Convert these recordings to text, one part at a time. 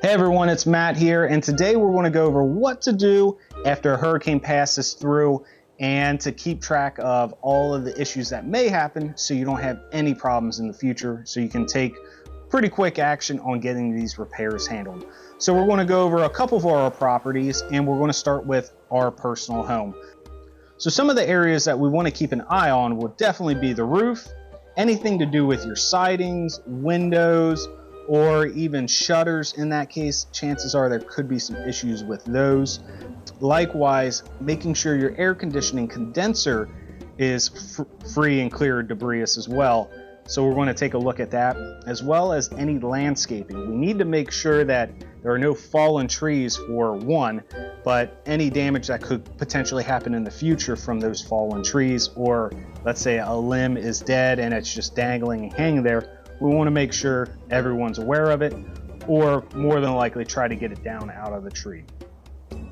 Hey everyone, it's Matt here, and today we're going to go over what to do after a hurricane passes through and to keep track of all of the issues that may happen so you don't have any problems in the future, so you can take pretty quick action on getting these repairs handled. So we're going to go over a couple of our properties, and we're going to start with our personal home. So some of the areas that we want to keep an eye on will definitely be the roof, anything to do with your sidings, windows, or even shutters. In that case, chances are there could be some issues with those. Likewise, making sure your air conditioning condenser is free and clear of debris as well. So we're going to take a look at that, as well as any landscaping. We need to make sure that there are no fallen trees for one, but any damage that could potentially happen in the future from those fallen trees, or let's say a limb is dead and it's just dangling and hanging there. We want to make sure everyone's aware of it, or more than likely try to get it down out of the tree.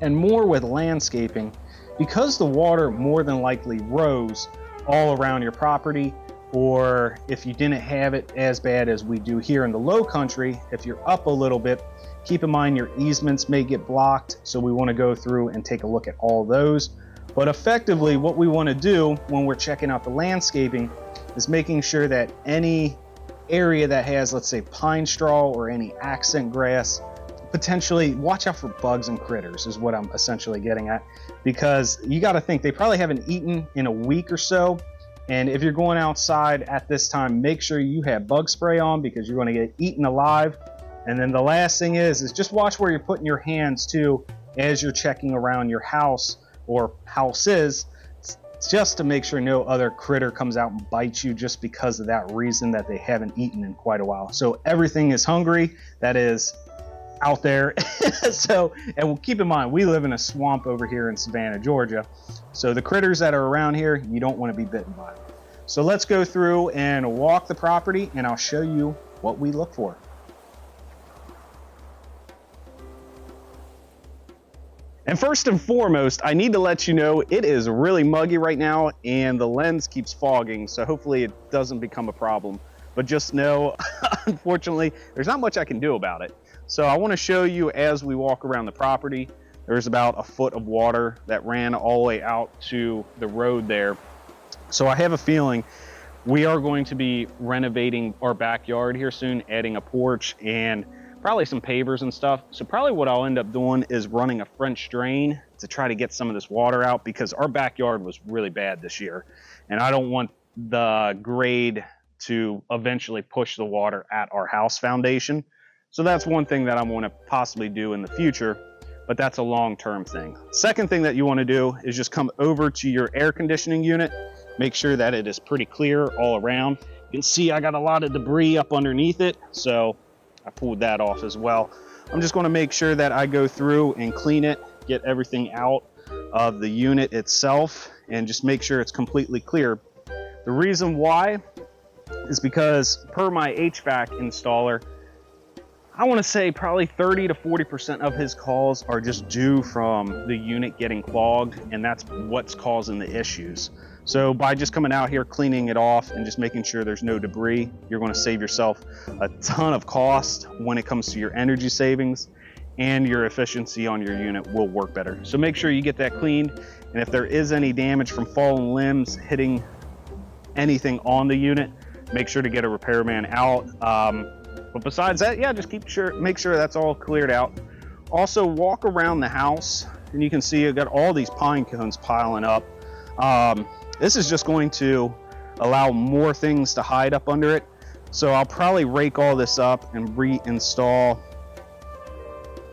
And more with landscaping, because the water more than likely rose all around your property, or if you didn't have it as bad as we do here in the low country, if you're up a little bit, keep in mind your easements may get blocked, so we want to go through and take a look at all those. But effectively, what we want to do when we're checking out the landscaping is making sure that any area that has, let's say, pine straw or any accent grass, potentially watch out for bugs and critters is what I'm essentially getting at, because you got to think they probably haven't eaten in a week or so. And if you're going outside at this time, make sure you have bug spray on, because you're going to get eaten alive. And then the last thing is just watch where you're putting your hands too as you're checking around your house or houses, just to make sure no other critter comes out and bites you just because of that reason that they haven't eaten in quite a while. So everything is hungry that is out there. So, and we'll keep in mind, we live in a swamp over here in Savannah, Georgia. So the critters that are around here, you don't want to be bitten by. So let's go through and walk the property, and I'll show you what we look for. And first and foremost, I need to let you know it is really muggy right now and the lens keeps fogging, so hopefully it doesn't become a problem. But just know, unfortunately, there's not much I can do about it. So I want to show you as we walk around the property, there's about a foot of water that ran all the way out to the road there. So I have a feeling we are going to be renovating our backyard here soon, adding a porch and probably some pavers and stuff. So probably what I'll end up doing is running a French drain to try to get some of this water out, because our backyard was really bad this year. And I don't want the grade to eventually push the water at our house foundation. So that's one thing that I want to possibly do in the future, but that's a long-term thing. Second thing that you want to do is just come over to your air conditioning unit. Make sure that it is pretty clear all around. You can see I got a lot of debris up underneath it, so I pulled that off as well. I'm just going to make sure that I go through and clean it, get everything out of the unit itself, and just make sure it's completely clear. The reason why is because per my HVAC installer, I want to say probably 30 to 40% of his calls are just due from the unit getting clogged, and that's what's causing the issues. So by just coming out here, cleaning it off, and just making sure there's no debris, you're going to save yourself a ton of cost when it comes to your energy savings, and your efficiency on your unit will work better. So make sure you get that cleaned, and if there is any damage from fallen limbs hitting anything on the unit, make sure to get a repairman out. But besides that, yeah, just make sure that's all cleared out. Also, walk around the house, and you can see I've got all these pine cones piling up. This is just going to allow more things to hide up under it. So I'll probably rake all this up and reinstall.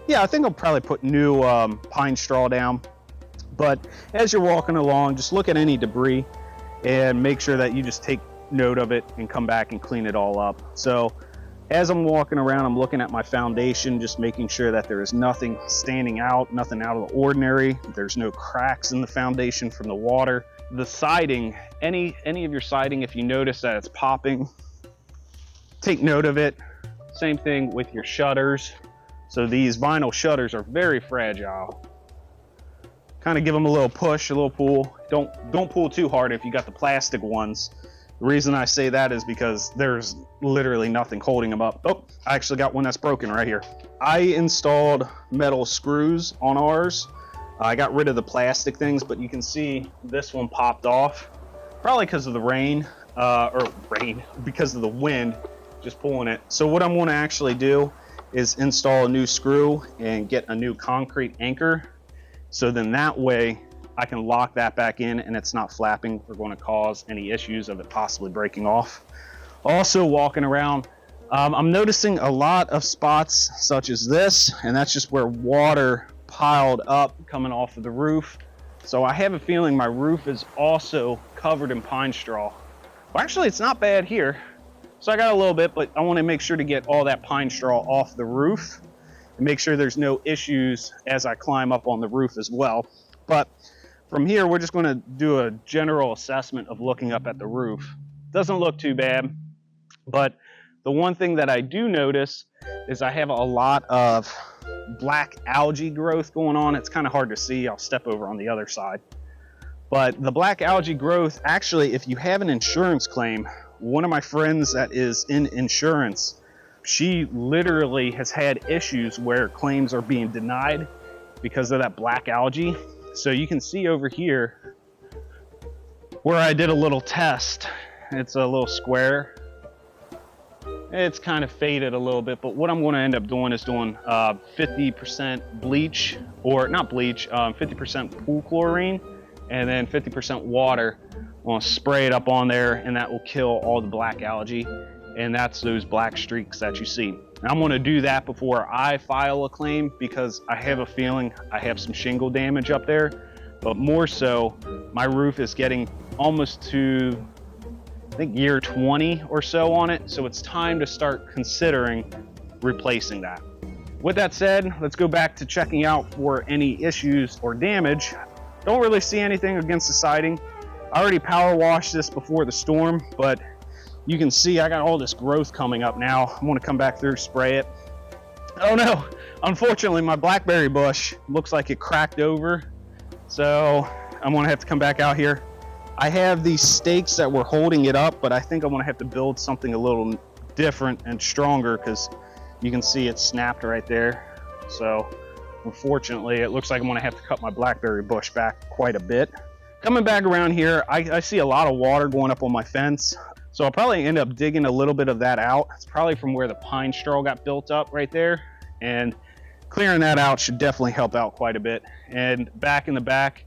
Yeah, I think I'll probably put new pine straw down. But as you're walking along, just look at any debris and make sure that you just take note of it and come back and clean it all up. So as I'm walking around, I'm looking at my foundation, just making sure that there is nothing standing out, nothing out of the ordinary. There's no cracks in the foundation from the water. The siding, any of your siding, if you notice that it's popping, take note of it. Same thing with your shutters. So these vinyl shutters are very fragile. Kind of give them a little push, a little pull. Don't pull too hard if you got the plastic ones. The reason I say that is because there's literally nothing holding them up. Oh, I actually got one that's broken right here. I installed metal screws on ours. I got rid of the plastic things, but you can see this one popped off, probably because of the rain, because of the wind just pulling it. So what I'm going to actually do is install a new screw and get a new concrete anchor. So then that way I can lock that back in and it's not flapping or going to cause any issues of it possibly breaking off. Also walking around, I'm noticing a lot of spots such as this, and that's just where water piled up coming off of the roof. So I have a feeling my roof is also covered in pine straw. Well, actually it's not bad here. So I got a little bit, but I want to make sure to get all that pine straw off the roof and make sure there's no issues as I climb up on the roof as well. But from here, we're just going to do a general assessment of looking up at the roof. Doesn't look too bad, but the one thing that I do notice is I have a lot of black algae growth going on. It's kind of hard to see. I'll step over on the other side. But the black algae growth, actually, if you have an insurance claim, one of my friends that is in insurance, she literally has had issues where claims are being denied because of that black algae. So you can see over here where I did a little test. It's a little square. It's kind of faded a little bit, but what I'm going to end up doing is doing 50% bleach, or not bleach, 50% pool chlorine, and then 50% water. I'm going to spray it up on there, and that will kill all the black algae, and that's those black streaks that you see. And I'm going to do that before I file a claim because I have a feeling I have some shingle damage up there, but more so, my roof is getting almost to, I think, year 20 or so on it, so it's time to start considering replacing that. With that said, let's go back to checking out for any issues or damage. Don't really see anything against the siding. I already power washed this before the storm, but you can see I got all this growth coming up now. I'm gonna come back through, spray it. Oh no, unfortunately my blackberry bush looks like it cracked over. So I'm gonna have to come back out here. I have these stakes that were holding it up, but I think I'm gonna have to build something a little different and stronger because you can see it snapped right there. So unfortunately, it looks like I'm gonna have to cut my blackberry bush back quite a bit. Coming back around here, I see a lot of water going up on my fence. So I'll probably end up digging a little bit of that out. It's probably from where the pine straw got built up right there. And clearing that out should definitely help out quite a bit. And back in the back,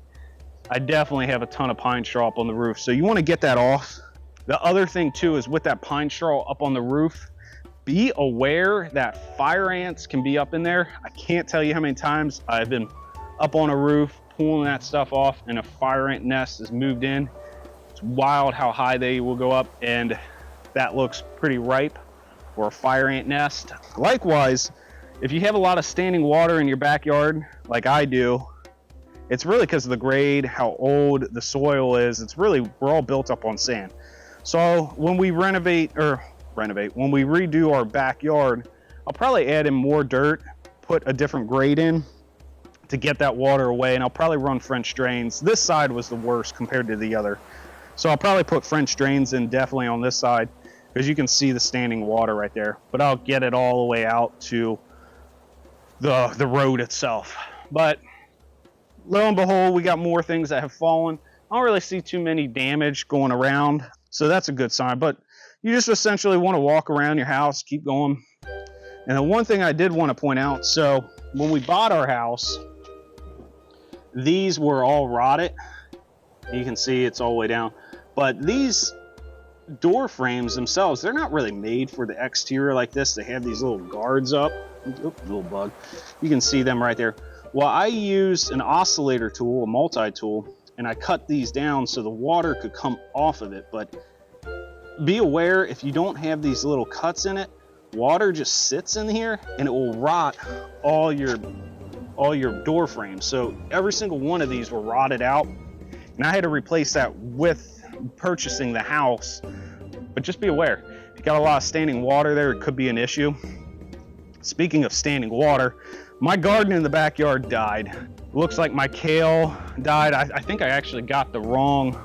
I definitely have a ton of pine straw up on the roof. So you want to get that off. The other thing too is with that pine straw up on the roof, be aware that fire ants can be up in there. I can't tell you how many times I've been up on a roof pulling that stuff off and a fire ant nest is moved in. It's wild how high they will go up, and that looks pretty ripe for a fire ant nest. Likewise, if you have a lot of standing water in your backyard, like I do, it's really because of the grade, how old the soil is. It's really, we're all built up on sand. So when we when we redo our backyard, I'll probably add in more dirt, put a different grade in to get that water away, and I'll probably run French drains. This side was the worst compared to the other. So I'll probably put French drains in definitely on this side because you can see the standing water right there, but I'll get it all the way out to the road itself. But lo and behold, we got more things that have fallen. I don't really see too many damage going around, so that's a good sign. But you just essentially want to walk around your house, keep going. And the one thing I did want to point out, so when we bought our house, these were all rotted. You can see it's all the way down. But these door frames themselves, they're not really made for the exterior like this. They have these little guards up. Oops, little bug. You can see them right there. Well, I used an oscillator tool, a multi-tool, and I cut these down so the water could come off of it. But be aware, if you don't have these little cuts in it, water just sits in here and it will rot all your door frames. So every single one of these were rotted out, and I had to replace that with purchasing the house. But just be aware, if you got a lot of standing water there, it could be an issue. Speaking of standing water, my garden in the backyard died. Looks like my kale died. I think I actually got the wrong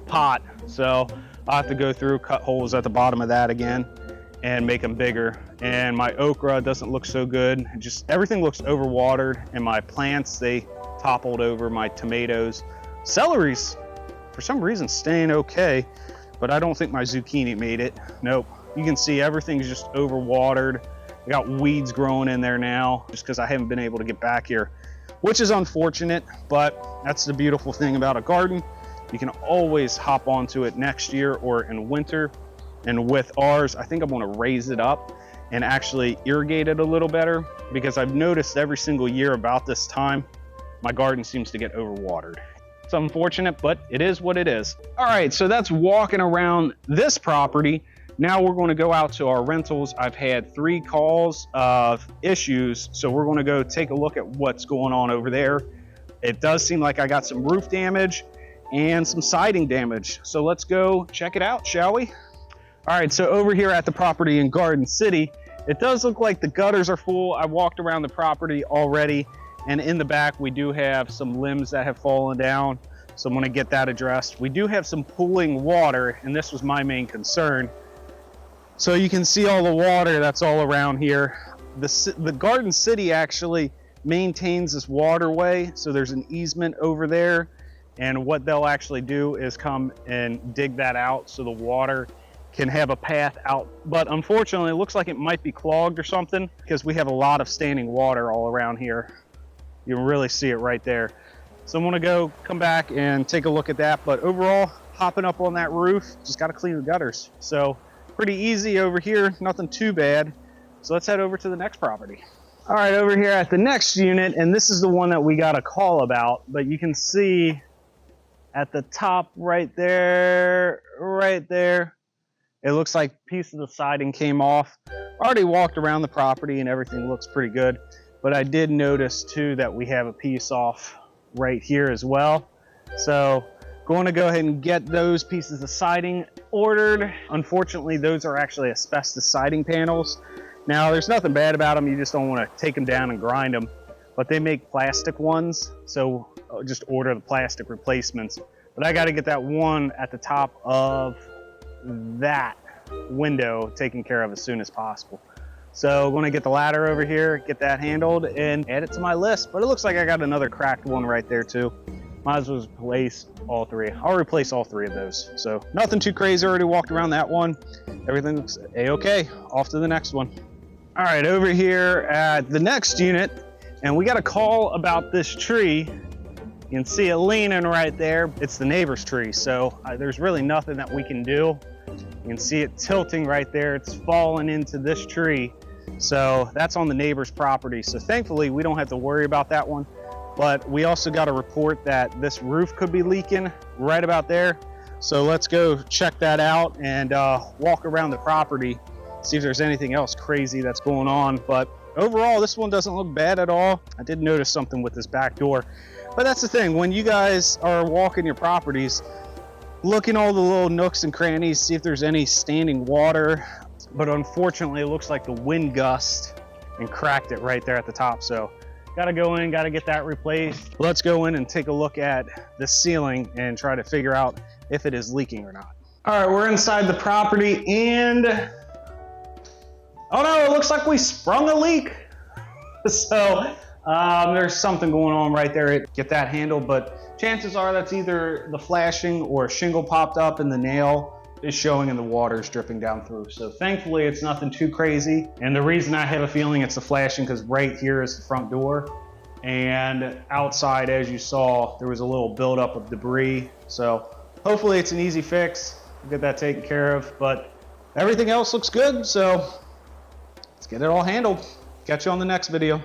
pot. So I'll have to go through, cut holes at the bottom of that again and make them bigger. And my okra doesn't look so good. Just everything looks overwatered, and my plants, they toppled over. My tomatoes. Celery's, for some reason, staying okay, but I don't think my zucchini made it. Nope. You can see everything's just overwatered. I got weeds growing in there now just because I haven't been able to get back here, which is unfortunate, but that's the beautiful thing about a garden. You can always hop onto it next year or in winter. And with ours, I think I'm gonna raise it up and actually irrigate it a little better, because I've noticed every single year about this time, my garden seems to get overwatered. It's unfortunate, but it is what it is. All right, so that's walking around this property. Now we're gonna go out to our rentals. I've had 3 calls of issues, so we're gonna go take a look at what's going on over there. It does seem like I got some roof damage and some siding damage. So let's go check it out, shall we? All right, so over here at the property in Garden City, it does look like the gutters are full. I walked around the property already, and in the back we do have some limbs that have fallen down, so I'm gonna get that addressed. We do have some pooling water, and this was my main concern. So you can see all the water that's all around here. The Garden City actually maintains this waterway, so there's an easement over there, and what they'll actually do is come and dig that out so the water can have a path out. But unfortunately, it looks like it might be clogged or something, because we have a lot of standing water all around here. You can really see it right there. So I'm gonna come back and take a look at that. But overall, hopping up on that roof, just gotta clean the gutters. So pretty easy over here, nothing too bad. So let's head over to the next property. All right, over here at the next unit, and this is the one that we got a call about, but you can see at the top right there, it looks like a piece of the siding came off. Already walked around the property and everything looks pretty good, but I did notice too that we have a piece off right here as well. So going to go ahead and get those pieces of siding ordered. Unfortunately, those are actually asbestos siding panels. Now, there's nothing bad about them. You just don't want to take them down and grind them, but they make plastic ones. So just order the plastic replacements. But I got to get that one at the top of that window taken care of as soon as possible. So I'm going to get the ladder over here, get that handled, and add it to my list. But it looks like I got another cracked one right there too. Might as well replace all 3. I'll replace all 3 of those. So nothing too crazy. Already walked around that one. Everything looks a-okay. Off to the next one. All right, over here at the next unit, and we got a call about this tree. You can see it leaning right there. It's the neighbor's tree, so there's really nothing that we can do. You can see it tilting right there. It's falling into this tree. So that's on the neighbor's property. So thankfully, we don't have to worry about that one. But we also got a report that this roof could be leaking right about there. So let's go check that out and walk around the property, see if there's anything else crazy that's going on. But overall, this one doesn't look bad at all. I did notice something with this back door. But that's the thing, when you guys are walking your properties, look in all the little nooks and crannies, see if there's any standing water. But unfortunately, it looks like the wind gust and cracked it right there at the top. So gotta go in, gotta get that replaced. Let's go in and take a look at the ceiling and try to figure out if it is leaking or not. All right, we're inside the property and, oh no, it looks like we sprung a leak. So there's something going on right there. Get that handled, but chances are that's either the flashing or a shingle popped up and the nail is showing and the water is dripping down through. So thankfully it's nothing too crazy. And the reason I have a feeling it's the flashing, because right here is the front door, and outside, as you saw, there was a little buildup of debris. So hopefully it's an easy fix. We'll get that taken care of, but everything else looks good. So let's get it all handled. Catch you on the next video.